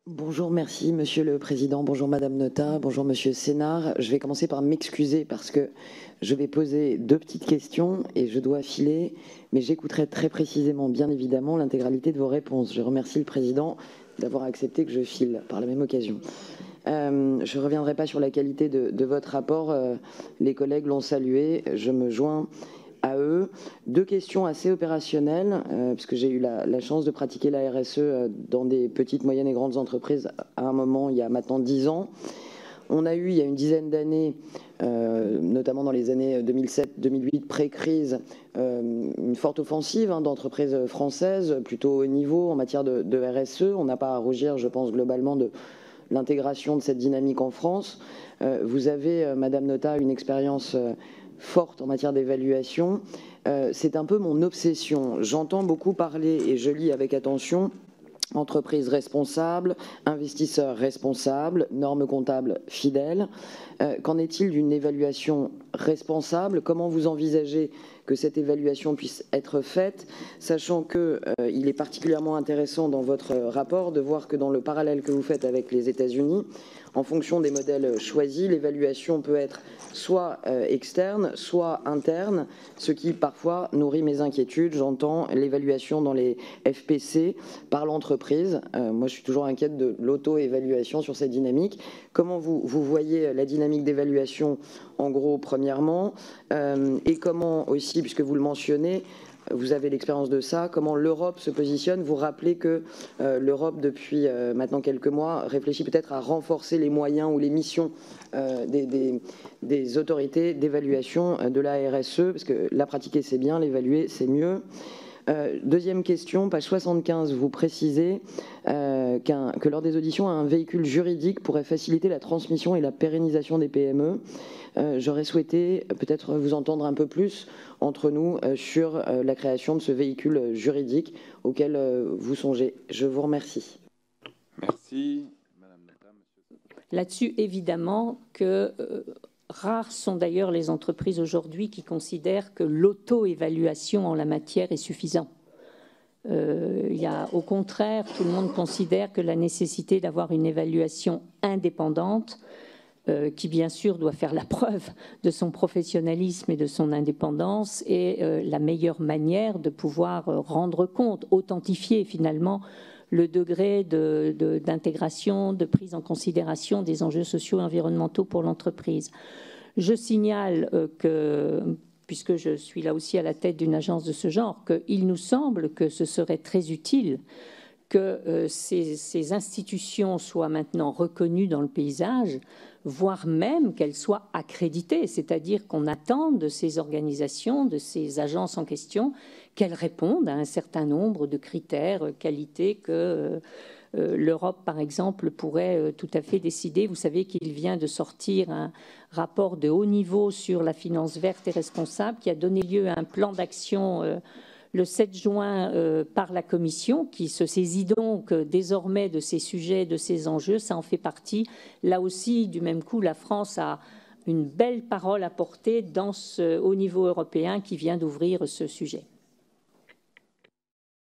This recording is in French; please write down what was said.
Bonjour, merci Monsieur le Président, bonjour Madame Notat, bonjour Monsieur Sénard. Je vais commencer par m'excuser parce que je vais poser deux petites questions et je dois filer, mais j'écouterai très précisément, bien évidemment, l'intégralité de vos réponses. Je remercie le Président d'avoir accepté que je file par la même occasion. Je ne reviendrai pas sur la qualité de votre rapport, les collègues l'ont salué, je me joins à eux. Deux questions assez opérationnelles, puisque j'ai eu la chance de pratiquer la RSE dans des petites, moyennes et grandes entreprises à un moment, il y a maintenant 10 ans. On a eu, il y a une dizaine d'années, notamment dans les années 2007-2008, pré-crise, une forte offensive d'entreprises françaises, plutôt haut niveau en matière de RSE. On n'a pas à rougir, je pense, globalement de l'intégration de cette dynamique en France. Vous avez, Madame Notat, une expérience forte en matière d'évaluation. C'est un peu mon obsession. J'entends beaucoup parler, et je lis avec attention, entreprises responsables, investisseurs responsables, normes comptables fidèles. Qu'en est-il d'une évaluation responsable? Comment vous envisagez que cette évaluation puisse être faite, sachant qu'il est particulièrement intéressant dans votre rapport de voir que dans le parallèle que vous faites avec les États-Unis, en fonction des modèles choisis, l'évaluation peut être soit externe, soit interne, ce qui parfois nourrit mes inquiétudes. J'entends l'évaluation dans les FPC par l'entreprise. Moi, je suis toujours inquiète de l'auto-évaluation sur cette dynamique. Comment vous voyez la dynamique d'évaluation, en gros, premièrement, et comment aussi, puisque vous le mentionnez, vous avez l'expérience de ça, comment l'Europe se positionne. Vous rappelez que l'Europe, depuis maintenant quelques mois, réfléchit peut-être à renforcer les moyens ou les missions des autorités d'évaluation de la RSE, parce que la pratiquer c'est bien, l'évaluer c'est mieux. Deuxième question, page 75, vous précisez que lors des auditions, un véhicule juridique pourrait faciliter la transmission et la pérennisation des PME. J'aurais souhaité peut-être vous entendre un peu plus entre nous sur la création de ce véhicule juridique auquel vous songez. Je vous remercie. Merci. Là-dessus, évidemment que rares sont d'ailleurs les entreprises aujourd'hui qui considèrent que l'auto-évaluation en la matière est suffisant. Au contraire, tout le monde considère que la nécessité d'avoir une évaluation indépendante, qui bien sûr doit faire la preuve de son professionnalisme et de son indépendance, est la meilleure manière de pouvoir rendre compte, authentifier finalement le degré d'intégration, de prise en considération des enjeux sociaux et environnementaux pour l'entreprise. Je signale que, puisque je suis là aussi à la tête d'une agence de ce genre, qu'il nous semble que ce serait très utile que ces institutions soient maintenant reconnues dans le paysage, voire même qu'elles soient accréditées, c'est-à-dire qu'on attend de ces organisations, de ces agences en question, qu'elles répondent à un certain nombre de critères, qualités que l'Europe, par exemple, pourrait tout à fait décider. Vous savez qu'il vient de sortir un rapport de haut niveau sur la finance verte et responsable qui a donné lieu à un plan d'action le 7 juin par la Commission, qui se saisit donc désormais de ces sujets, de ces enjeux. Ça en fait partie. Là aussi, du même coup, la France a une belle parole à porter au niveau européen qui vient d'ouvrir ce sujet.